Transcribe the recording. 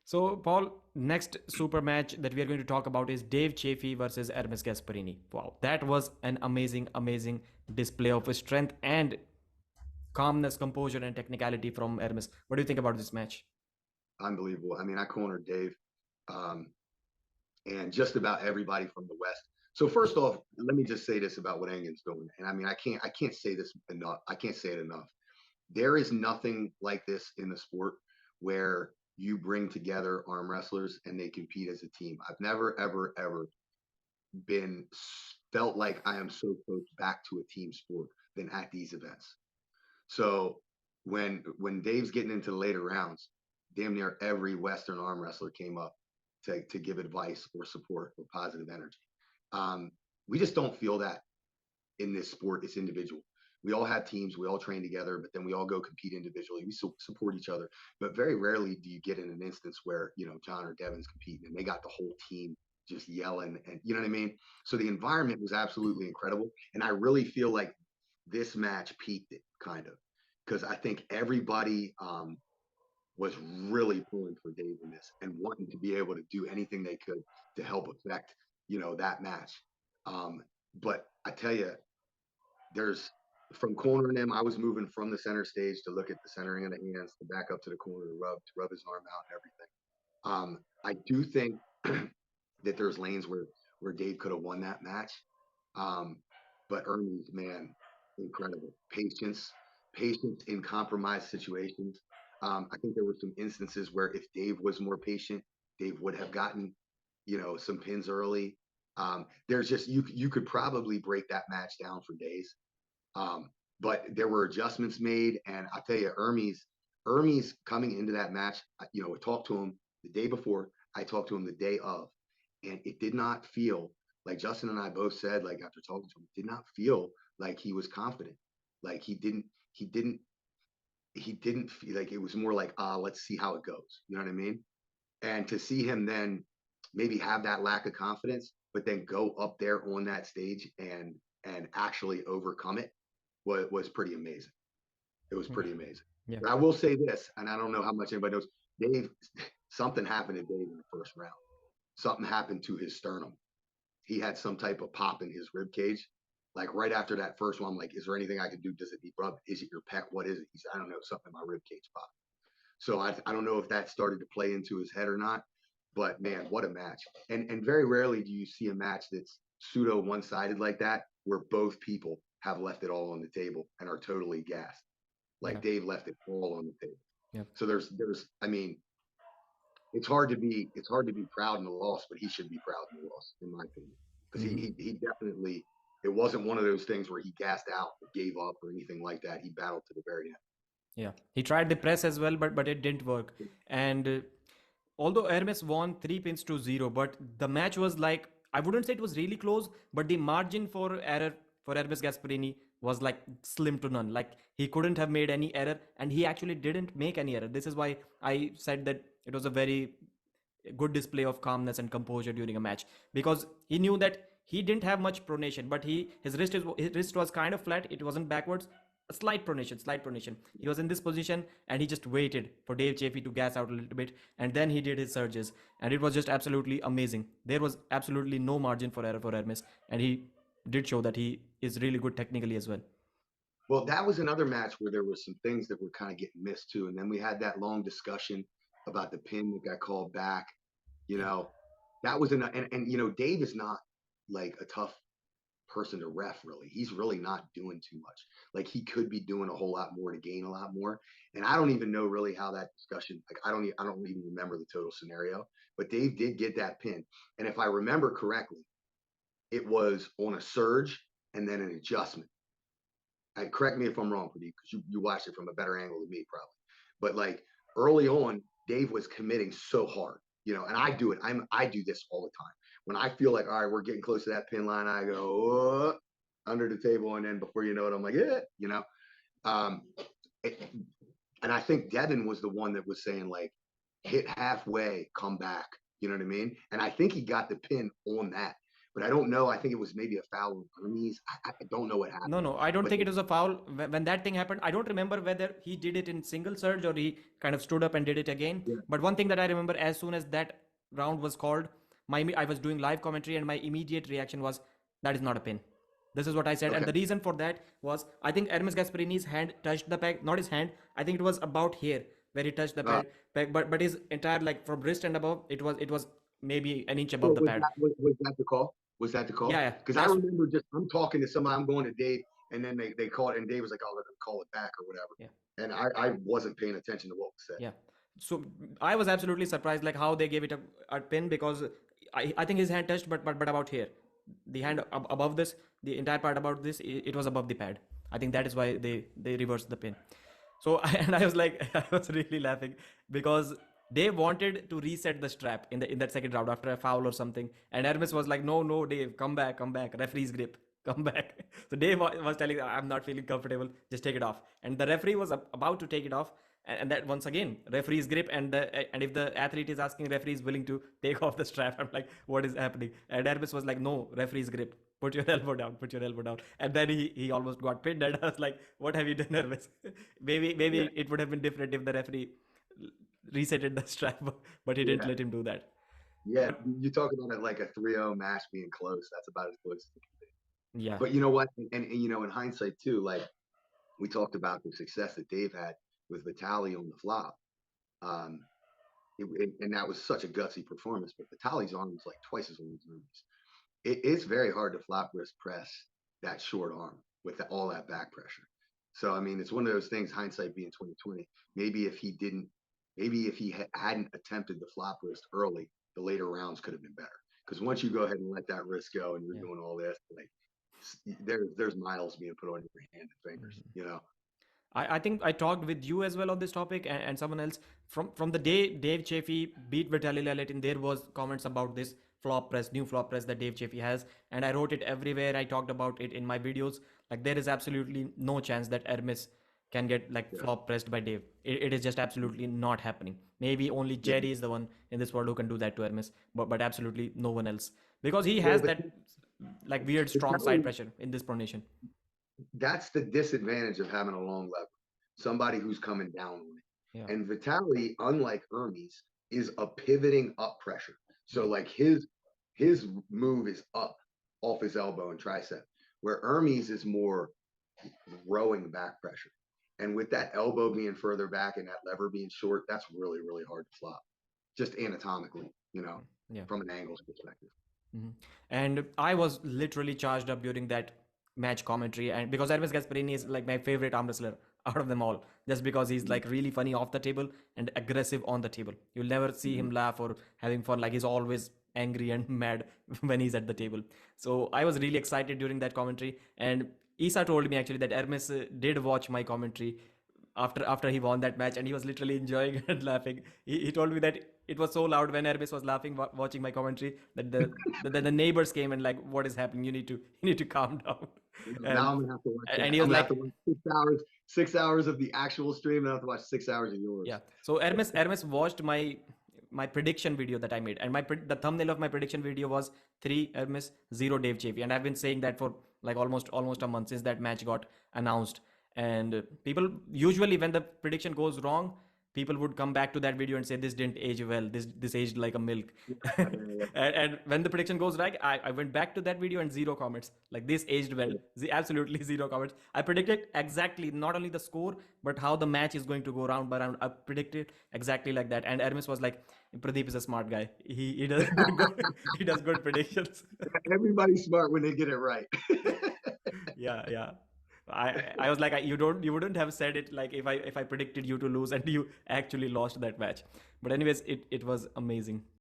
So, Paul, next super match that we are going to talk about is Dave Chaffee versus Ermes Gasparini. Wow, that was an amazing, amazing display of strength and calmness, composure, and technicality from Ermes. What do you think about this match? Unbelievable. I mean, I cornered Dave um, and just about everybody from the West. So first off, let me just say this about what Engen's doing. And I mean, I can't say this enough. I can't say it enough. There is nothing like this in the sport where you bring together arm wrestlers and they compete as a team. I've never, ever, ever been felt like I am so close back to a team sport than at these events. So when Dave's getting into the later rounds, damn near every Western arm wrestler came up to give advice or support or positive energy. Um, we just don't feel that in this sport. It's individual. We all have teams, we all train together, but then we all go compete individually. We support each other, but very rarely do you get in an instance where John or Devin's competing and they got the whole team just yelling, and you know what I mean. So the environment was absolutely incredible, and I really feel like this match peaked it kind of because I think everybody was really pulling for Dave in this and wanting to be able to do anything they could to help affect that match. Um, but I tell you, there's from cornering him, I was moving from the center stage to look at the centering of the hands, to back up to the corner to rub his arm out and everything. I do think that there's lanes where Dave could have won that match. Um, but Ernie's, man, incredible patience in compromised situations. I think there were some instances where if Dave was more patient, Dave would have gotten some pins early. There's just you could probably break that match down for days. Um, but there were adjustments made, and I tell you, Ermes coming into that match, I talked to him the day before, I talked to him the day of, and it did not feel like Justin and I both said, like after talking to him, it did not feel like he was confident. Like he didn't, he didn't feel like it was more like, let's see how it goes. You know what I mean? And to see him then maybe have that lack of confidence, but then go up there on that stage and actually overcome it was pretty amazing. It was pretty amazing. Yeah. But I will say this, and I don't know how much anybody knows. Dave, something happened to Dave in the first round. Something happened to his sternum. He had some type of pop in his rib cage. Like right after that first one, I'm like, is there anything I can do? Does it need rubbed? Is it your pec? What is it? He said, I don't know, something in my rib cage popped. So I don't know if that started to play into his head or not. But man, what a match. And very rarely do you see a match that's pseudo one-sided like that, where both people have left it all on the table and are totally gassed. Yeah. Like Dave left it all on the table. Yeah. So there's I mean, it's hard to be proud in the loss, but he should be proud in the loss, in my opinion. Because he, Hmm. he he definitely, it wasn't one of those things where he gassed out or gave up or anything like that. He battled to the very Yeah. He tried the press as well, but it didn't work. end. And although Hermes won 3 pins to 0, but the match was like, I wouldn't say it was really close, but the margin for error for Hermes Gasparini was like slim to none. Like he couldn't have made any error, and he actually didn't make any error. This is why I said that it was a very good display of calmness and composure during a match, because he knew that he didn't have much pronation, but his wrist was kind of flat. It wasn't backwards. A slight pronation, slight pronation. He was in this position and he just waited for Dave Chaffee to gas out a little bit, and then he did his surges, and it was just absolutely amazing. There was absolutely no margin for error for Hermes, and he did show that he is really good technically as well. Well, that was another match where there were some things that were kind of getting missed too. And then we had that long discussion about the pin that got called back. You Yeah. know, that was and Dave is not like a tough person to ref really. He's really not doing too much. Like he could be doing a whole lot more to gain a lot more. And I don't even know really how that discussion, like I don't even remember the total scenario, but Dave did get that pin. And if I remember correctly, it was on a surge and then an adjustment. Correct me if I'm wrong, Pradeep, because you watched it from a better angle than me, probably. But like early on, Dave was committing so hard, and I do it. I do this all the time. When I feel like, all right, we're getting close to that pin line, I go under the table, and then before you know it, I'm like, yeah. Um, it, and I think Devin was the one that was saying like, hit halfway, come back. You know what I mean? And I think he got the pin on that. but I don't know. I think it was maybe a foul on Hermes. I don't know what No, happened, no, I don't but think it was a foul. When that thing happened, I don't remember whether he did it in single surge or he kind of stood up and did it again. yeah, But one thing that I remember, as soon as that round was called, I was doing live commentary and my immediate reaction was, that is not a pin. This is what I said. And okay, the reason for that was, I think Ermes Gasparini's hand touched the peg, not his hand. I think it was about here where he touched the uh, peg, but his entire, like from wrist and above, it was maybe an inch so above the pad. was that the call? Was that the Yeah, call? yeah, Because I that's remember just I'm talking to somebody, I'm going to Dave, and then they called, and Dave was like, "Oh, they're gonna call it back or whatever," yeah. and I wasn't paying attention to what was said. Yeah. So I was absolutely surprised, like how they gave it a pin, because I think his hand touched, but about here, the hand above this, the entire part about this, it was above the pad. I think that is why they reversed the pin. So and I was like, I was really laughing because they wanted to reset the strap in that second round after a foul or something, and Hermes was like, no, no, Dave, come back, referee's grip. Come back. So Dave was telling, I'm not feeling comfortable. Just take it off. And the referee was about to take it off, and that once again, referee's grip. And if the athlete is asking, referee is willing to take off the strap. I'm like, what is happening? And Hermes was like, no, referee's grip. Put your elbow down. Put your elbow down. And then he almost got pinned. And I was like, what have you done, Hermes? Maybe Yeah, it would have been different if the referee resetted the strap, but he didn't yeah, let him do that. yeah. But You talk about it like a 3-0 match being close. That's about as close as it can be. yeah, But you know what? And you know, in hindsight too, like we talked about the success that Dave had with Vitali on the flop. Um, and that was such a gutsy performance. But Vitali's arm was like twice as long as Hermes. It's very hard to flop wrist press that short arm with all that back pressure. So I mean, it's one of those things. Hindsight being 2020. Maybe if he didn't, maybe if he hadn't attempted the flop wrist early, the later rounds could have been better. Because once you go ahead and let that wrist go, and you're yeah. doing all this, like there's miles being put on your hand and fingers. Mhm. You know. I think I talked with you as well on this topic, and someone else from the day Dave Chaffee beat Vitaly Leletin. There was comments about this flop press, new flop press that Dave Chaffee has, and I wrote it everywhere. I talked about it in my videos. Like there is absolutely no chance that Hermes can get like Yeah. flop pressed by Dave. It is just absolutely not happening. Maybe only Yeah. Jerry is the one in this world who can do that to Hermes, but absolutely no one else, because he Well, has that like weird strong side Vitaly, pressure in this pronation. that's the disadvantage of having a long lever. Somebody who's coming down on Yeah, it. And Vitali, unlike Hermes, is a pivoting up pressure. So yeah, like his move is up off his elbow and tricep, where Hermes is more rowing back pressure. And with that elbow being further back and that lever being short, that's really, really hard to flop. Just anatomically, yeah. from an angles perspective. Mhm. And I was literally charged up during that match commentary, and because Ermes Gasparini is like my favorite arm wrestler out of them all, just because he's Mm-hmm. like really funny off the table and aggressive on the table. You'll never see Mm-hmm. him laugh or having fun. Like he's always angry and mad when he's at the table. So I was really excited during that commentary, and Isa told me actually that Hermes did watch my commentary after he won that match, and he was literally enjoying and laughing. He told me that it was so loud when Hermes was laughing watching my commentary that the neighbors came and like, what is happening? You need to calm down. Now and I'm gonna have to watch and that. he I'm was gonna have like, to watch 6 hours, 6 hours of the actual stream, and I have to watch 6 hours of yeah. yours. So Hermes watched my prediction video that I made, and the thumbnail of my prediction video was 3 Hermes, 0 Dave Chaffee, and I've been saying that for like almost a month since that match got announced. And people usually, when the prediction goes wrong, people would come back to that video and say this didn't age well, this aged like a milk. And when the prediction goes right, I went back to that video and zero comments, like this aged well. Absolutely zero comments. I predicted exactly not only the score but how the match is going to go round by round. I predicted exactly like that, and Ermes was like, Pradeep is a smart guy. He does good he does good predictions. Everybody's smart when they get it right. Yeah, yeah. I was like, you wouldn't have said it like if I predicted you to lose and you actually lost that match. But anyways, it was amazing.